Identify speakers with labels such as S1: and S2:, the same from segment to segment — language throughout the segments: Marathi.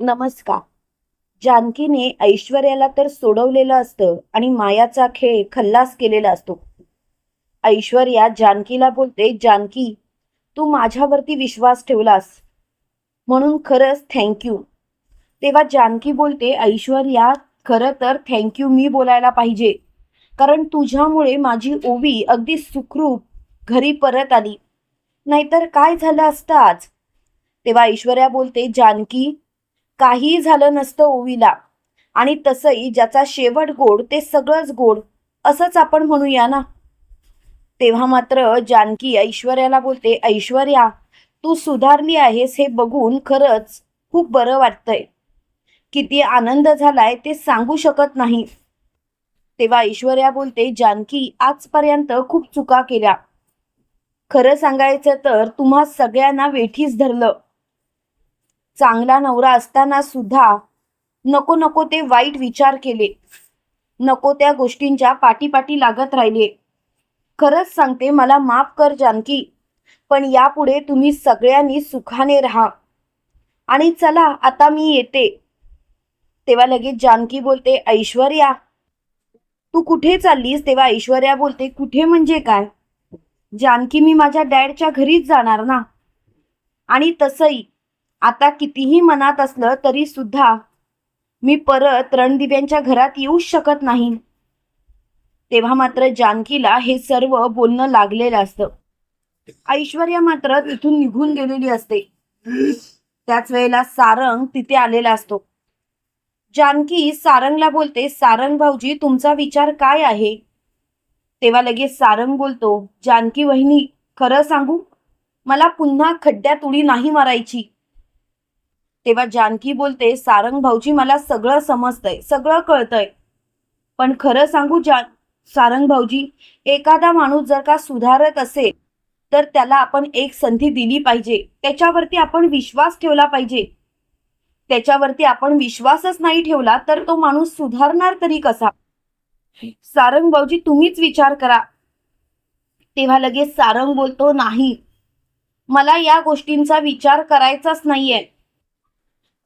S1: नमस्कार. जानकीने ऐश्वर्याला तर सोडवलेलं असतं आणि मायाचा खेळ खल्लास केलेला असतो. ऐश्वर्या जानकीला बोलते, जानकी, तू माझ्यावरती विश्वास ठेवलास म्हणून खरंच थँक्यू. तेव्हा जानकी बोलते, ऐश्वर्या, खरं तर थँक्यू मी बोलायला पाहिजे, कारण तुझ्यामुळे माझी ओवी अगदी सुखरूप घरी परत आली. नाहीतर काय झालं असतं आज. तेव्हा ऐश्वर्या बोलते, जानकी, काही झालं नसतं ओवीला. आणि तसंही ज्याचा शेवट गोड ते सगळंच गोड, असंच आपण म्हणूया ना. तेव्हा मात्र जानकी ऐश्वर्याला बोलते, ऐश्वर्या, तू सुधारली आहेस हे बघून खरंच खूप बरं वाटतंय. किती आनंद झालाय ते सांगू शकत नाही. तेव्हा ऐश्वर्या बोलते, जानकी, आजपर्यंत खूप चुका केल्या. खरं सांगायचं तर तुम्हा सगळ्यांना वेठीस धरलं. चांगला नवरा असताना सुद्धा नको नको ते वाईट विचार केले. नको त्या गोष्टींच्या पाठीपाठी लागत राहिले. खरंच सांगते, मला माफ कर जानकी, पण यापुढे तुम्ही सगळ्यांनी सुखाने राहा. आणि चला आता मी येते. तेव्हा लगेच जानकी बोलते, ऐश्वर्या, तू कुठे चाललीस. तेव्हा ऐश्वर्या बोलते, कुठे म्हणजे काय जानकी, मी माझ्या डॅडच्या घरीच जाणार ना. आणि तसंही आता कितीही मनात असलं तरी सुद्धा मी परत रणदिव्यांच्या घरात येऊच शकत नाही. तेव्हा मात्र जानकीला हे सर्व बोलणं लागलेलं असतं. ऐश्वर्या मात्र तिथून निघून गेलेली असते. त्याच वेळेला सारंग तिथे आलेला असतो. जानकी सारंगला बोलते, सारंग भाऊजी, तुमचा विचार काय आहे. तेव्हा लगेच सारंग बोलतो, जानकी वहिनी, खरं सांगू, मला पुन्हा खड्ड्यात उडी नाही मारायची. तेव्हा जानकी बोलते, सारंग भाऊजी, मला सगळं समजतंय, सगळं कळतंय, पण खरं सांगू सारंग भाऊजी, एखादा माणूस जर का सुधारत असेल तर त्याला आपण एक संधी दिली पाहिजे. त्याच्यावरती आपण विश्वास ठेवला पाहिजे. त्याच्यावरती आपण विश्वासच नाही ठेवला तर तो माणूस सुधारणार तरी कसा. सारंग भाऊजी, तुम्हीच विचार करा. तेव्हा लगेच सारंग बोलतो, नाही, मला या गोष्टींचा विचार करायचाच नाहीये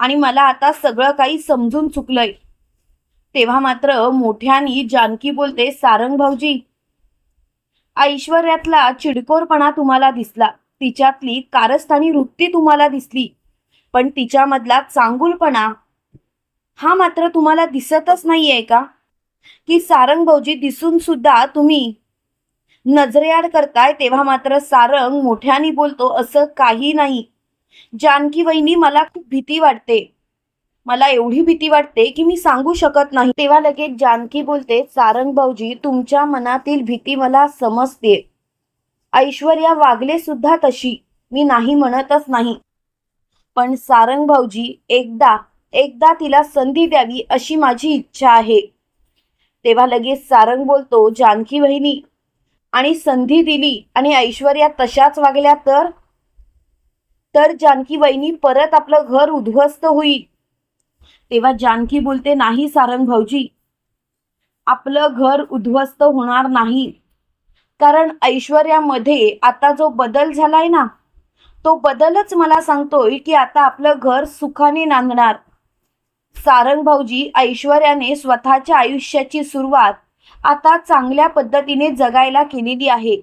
S1: आणि मला आता सगळं काही समजून चुकलंय. तेव्हा मात्र मोठ्यानी जानकी बोलते, सारंग भाऊजी, ऐश्वर्यातला चिडकोरपणा तुम्हाला दिसला, तिच्यातली कारस्थानी वृत्ती तुम्हाला दिसली, पण तिच्यामधला चांगुलपणा हा मात्र तुम्हाला दिसतच नाहीये का. की सारंग भाऊजी, दिसून सुद्धा तुम्ही नजरेआड करताय. तेव्हा मात्र सारंग मोठ्यानी बोलतो, असं काही नाही जानकी वहिनी, मला खूप भीती वाटते. मला एवढी भीती वाटते की मी सांगू शकत नाही. तेव्हा लगेच जानकी बोलते, सारंग भाऊजी, तुमच्या मनातील भीती मला समजते. ऐश्वर्या वागले सुद्धा तशी, मी नाही म्हणतच नाही, पण सारंग भाऊजी, एकदा एकदा तिला संधी द्यावी अशी माझी इच्छा आहे. तेव्हा लगेच सारंग बोलतो, जानकी वहिनी, आणि संधी दिली आणि ऐश्वर्या तशाच वागल्या तर जानकी वहिनी, परत आपलं घर उद्ध्वस्त होईल. तेव्हा जानकी बोलते, नाही सारंग भाऊजी, आपलं घर उद्ध्वस्त होणार नाही, कारण ऐश्वर्यामध्ये आता जो बदल झालाय ना, तो बदलच मला सांगतोय की आता आपलं घर सुखाने नांदणार. सारंग भाऊजी, ऐश्वर्याने स्वतःच्या आयुष्याची सुरुवात आता चांगल्या पद्धतीने जगायला केलेली आहे.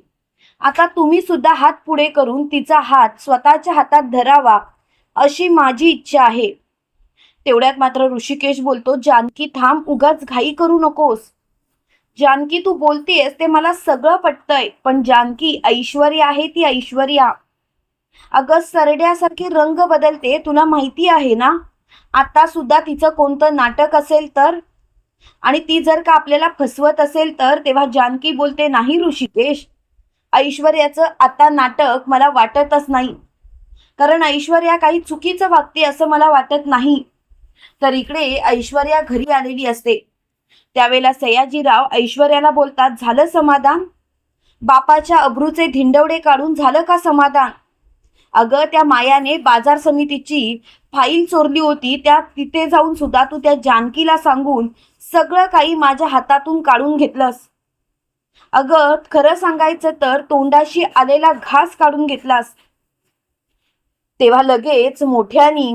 S1: आता तुम्ही सुद्धा हात पुढे करून तिचा हात स्वतःच्या हातात धरावा अशी माझी इच्छा आहे. तेवढ्यात मात्र ऋषिकेश बोलतो, जानकी थांब, उगाच घाई करू नकोस. जानकी, तू बोलतेस ते मला सगळं पटतंय, पण जानकी, ऐश्वर्या आहे ती ऐश्वर्या. अगं सरड्यासारखे रंग बदलते, तुला माहिती आहे ना. आता सुद्धा तिचं कोणतं नाटक असेल तर, आणि ती जर का आपल्याला फसवत असेल तर. तेव्हा जानकी बोलते, नाही ऋषिकेश, ऐश्वर्याचं आता नाटक मला वाटतच नाही, कारण ऐश्वर्या काही चुकीचं वागते असं मला वाटत नाही. तर इकडे ऐश्वर्या घरी आलेली असते. त्यावेळेला सयाजीराव ऐश्वर्याला बोलतात, झालं समाधान. बापाच्या अब्रूचे धिंडवडे काढून झालं का समाधान. अगं त्या मायाने बाजार समितीची फाईल चोरली होती, त्या तिथे जाऊन सुद्धा तू त्या जानकीला सांगून सगळं काही माझ्या हातातून काढून घेतलंस. अगं खरं सांगायचं तर तोंडाशी आलेला घास काढून घेतलास. तेव्हा लगेच मोठ्यानी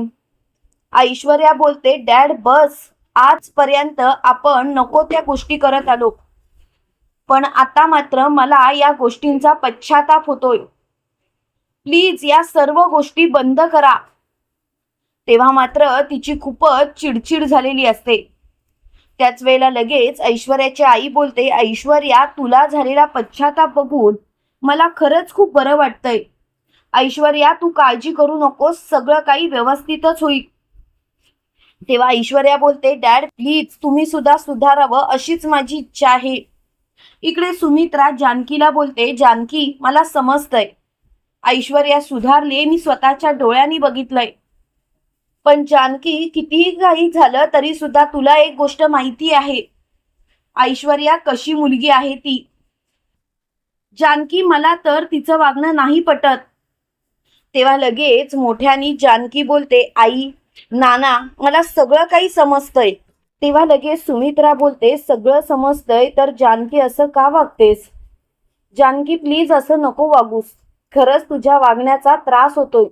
S1: ऐश्वर्या बोलते, डॅड बस, आजपर्यंत आपण नको त्या गोष्टी करत आलो, पण आता मात्र मला या गोष्टींचा पश्चाताप होतोय. प्लीज या सर्व गोष्टी बंद करा. तेव्हा मात्र तिची खूपच चिडचिड झालेली असते. त्याच वेळेला लगेच ऐश्वर्याची आई बोलते, ऐश्वर्या, तुला झालेला पश्चाताप बघून मला खरंच खूप बरं वाटतंय. ऐश्वर्या, तू काळजी करू नकोस, सगळं काही व्यवस्थितच होईल. तेव्हा ऐश्वर्या बोलते, डॅड प्लीज तुम्ही सुद्धा सुधारावं अशीच माझी इच्छा आहे. इकडे सुमित्रा जानकीला बोलते, जानकी, मला समजतंय ऐश्वर्या सुधारली, मी स्वतःच्या डोळ्यांनी बघितलंय. पण जानकी, कितीही काही झालं तरी सुद्धा तुला एक गोष्ट माहिती आहे, ऐश्वर्या कशी मुलगी आहे ती. जानकी, मला तर तिचं वागणं नाही पटत. तेव्हा लगेच मोठ्यानी जानकी बोलते, आई, नाना, मला सगळं काही समजतंय. तेव्हा लगेच सुमित्रा बोलते, सगळं समजतंय तर जानकी असं का वागतेस? जानकी प्लीज असं नको वागूस, खरंच तुझ्या वागण्याचा त्रास होतोय.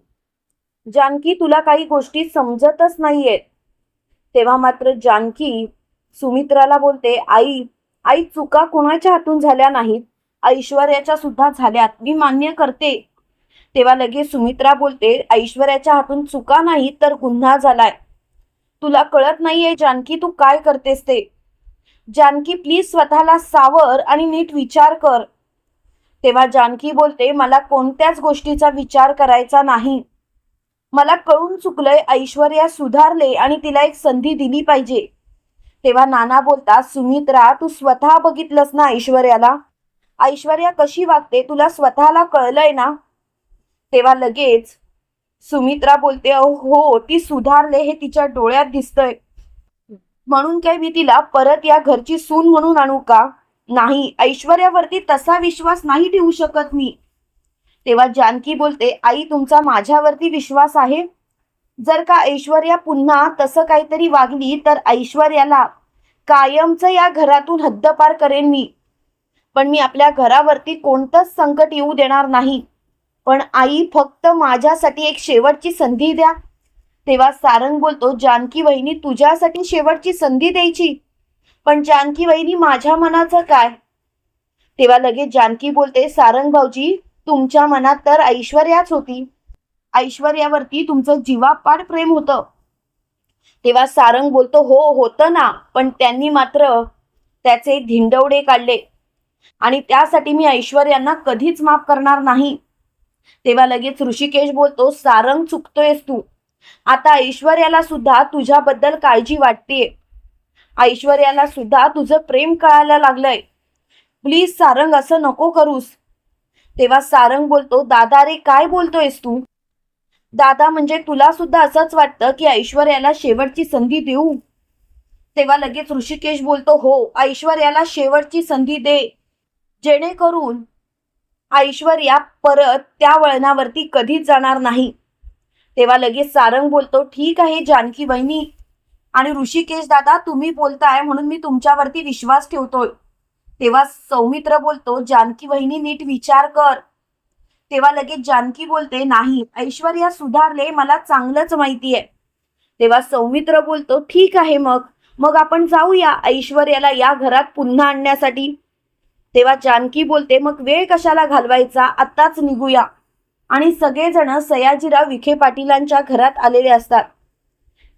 S1: जानकी, तुला काही गोष्टी समजतच नाहीयेत. तेव्हा मात्र जानकी सुमित्राला बोलते, आई, आई, चुका कोणाच्या हातून झाल्या नाहीत, ऐश्वर्याच्या सुद्धा झाल्यात, मी मान्य करते. तेव्हा लगेच सुमित्रा बोलते, ऐश्वर्याच्या हातून चुका नाही तर गुन्हा झालाय. तुला कळत नाहीये जानकी, तू काय करतेस ते. जानकी प्लीज स्वतःला सावर आणि नीट विचार कर. तेव्हा जानकी बोलते, मला कोणत्याच गोष्टीचा विचार करायचा नाही. मला कळून चुकलंय, ऐश्वर्या सुधारले आणि तिला एक संधी दिली पाहिजे. तेव्हा नाना बोलतात, सुमित्रा, तू स्वतः बघितलंस ना ऐश्वर्याला, ऐश्वर्या कशी वागते, तुला स्वतःला कळलंय ना. तेव्हा लगेच सुमित्रा बोलते, हो, ती सुधारले हे तिच्या डोळ्यात दिसतंय. म्हणून काय मी तिला परत या घरची सून म्हणून आणू का? नाही, ऐश्वर्यावरती तसा विश्वास नाही ठेवू शकत मी. तेव्हा जानकी बोलते, आई, तुमचा माझ्यावरती विश्वास आहे? जर का ऐश्वर्या पुन्हा तसं काहीतरी वागली तर ऐश्वर्याला कायमचं या घरातून हद्दपार करेन मी. पण मी आपल्या घरावरती कोणतंच संकट येऊ देणार नाही. पण आई, फक्त माझ्यासाठी एक शेवटची संधी द्या. तेव्हा सारंग बोलतो, जानकी वहिनी, तुझ्यासाठी शेवटची संधी द्यायची, पण जानकी वहिनी, माझ्या मनाचं काय? तेव्हा लगेच जानकी बोलते, सारंग भाऊजी, तुमच्या मनात तर ऐश्वर्याच होती, ऐश्वर्यावरती तुमचं जीवापाड प्रेम होतं. तेव्हा सारंग बोलतो, हो होतं ना, पण त्यांनी मात्र त्याचे धिंडवडे काढले आणि त्यासाठी मी ऐश्वर्यांना कधीच माफ करणार नाही. तेव्हा लगेच ऋषिकेश बोलतो, सारंग, चुकतोयस तू. आता ऐश्वर्याला सुद्धा तुझ्याबद्दल काळजी वाटतेय, ऐश्वर्याला सुद्धा तुझं प्रेम कळायला लागलंय. प्लीज सारंग, असं नको करूस. तेव्हा सारंग बोलतो, दादा रे, काय बोलतोयस तू? दादा, म्हणजे तुला सुद्धा असंच वाटतं की ऐश्वर्याला शेवटची संधी देऊ? तेव्हा लगेच ऋषिकेश बोलतो, हो, ऐश्वर्याला शेवटची संधी दे, जेणेकरून ऐश्वर्या परत त्या वळणावरती कधीच जाणार नाही. तेव्हा लगेच सारंग बोलतो, ठीक आहे जानकी वहिनी आणि ऋषिकेश दादा, तुम्ही बोलताय म्हणून मी तुमच्यावरती विश्वास ठेवतोय. तेव्हा सौमित्र बोलतो, जानकी वहिनी, नीट विचार कर. तेव्हा लगेच जानकी बोलते, नाही, ऐश्वर्या सुधारले, मला चांगलंच माहिती आहे. तेव्हा सौमित्र बोलतो, ठीक आहे, मग आपण जाऊया ऐश्वर्याला या घरात पुन्हा आणण्यासाठी. तेव्हा जानकी बोलते, मग वेळ कशाला घालवायचा, आत्ताच निघूया. आणि सगळेजण सयाजीराव विखे पाटीलांच्या घरात आलेले असतात.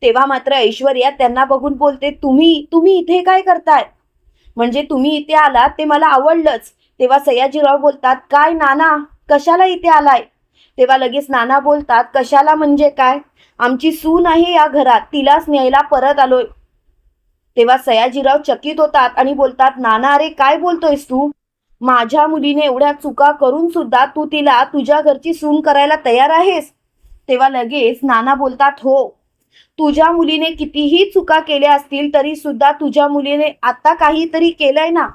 S1: तेव्हा मात्र ऐश्वर्या त्यांना बघून बोलते, तुम्ही इथे काय करताय? म्हणजे तुम्ही इथे आलात ते मला आवडलंच. तेव्हा सयाजीराव बोलतात, काय नाना, कशाला इथे आलाय? तेव्हा लगेच नाना बोलतात, कशाला म्हणजे काय, आमची सून आहे या घरात, तिलाच न्यायला परत आलोय. तेव्हा सयाजीराव चकित होतात आणि बोलतात, नाना, अरे काय बोलतोयस तू? माझ्या मुलीने एवढ्या चुका करून सुद्धा तू तिला तुझ्या घरची सून करायला तयार आहेस? तेव्हा लगेच नाना बोलतात, हो, तुझ्या मुलीने कितीही चुका केल्या असतील तरी सुद्धा तुझ्या मुलीने आता काहीतरी केलंय ना,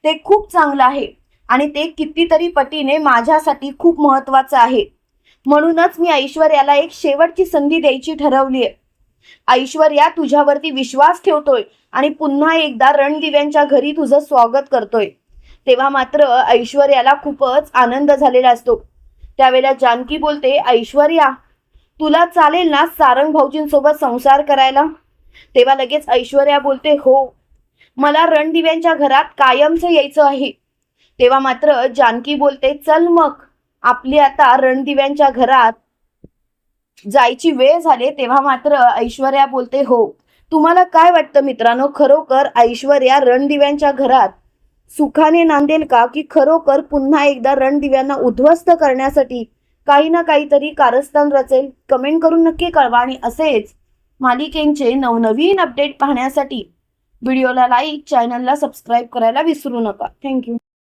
S1: ते खूप चांगलं आहे आणि ते कितीतरी पटीने माझ्यासाठी खूप महत्वाचं आहे. म्हणूनच मी ऐश्वर्याला एक शेवटची संधी द्यायची ठरवलीय. ऐश्वर्या, तुझ्यावरती विश्वास ठेवतोय आणि पुन्हा एकदा रणदिव्यांच्या घरी तुझं स्वागत करतोय. तेव्हा मात्र ऐश्वर्याला खूपच आनंद झालेला असतो. त्यावेळेला जानकी बोलते, ऐश्वर्या, तुला चालेल ना सारंग भाऊजींसोबत संसार करायला? तेव्हा लगेच ऐश्वर्या बोलते, हो, मला रणदिव्यांच्या घरात कायमचं यायचं आहे. तेव्हा मात्र जानकी बोलते, चल मग, आपली आता रणदिव्यांच्या घरात जायची वेळ झाली. तेव्हा मात्र ऐश्वर्या बोलते, हो. तुम्हाला काय वाटतं मित्रांनो, खरोखर ऐश्वर्या रणदिव्यांच्या घरात सुखाने नांदेल का, की खरोखर पुन्हा एकदा रणदिव्यांना उद्ध्वस्त करण्यासाठी काही ना काहीतरी कारस्थान रचेल? कमेंट करून नक्की कळवा. आणि असेच मालिकेंचे नवनवीन अपडेट पाहण्यासाठी व्हिडिओला लाईक, चॅनलला सबस्क्राईब करायला विसरू नका. थँक्यू.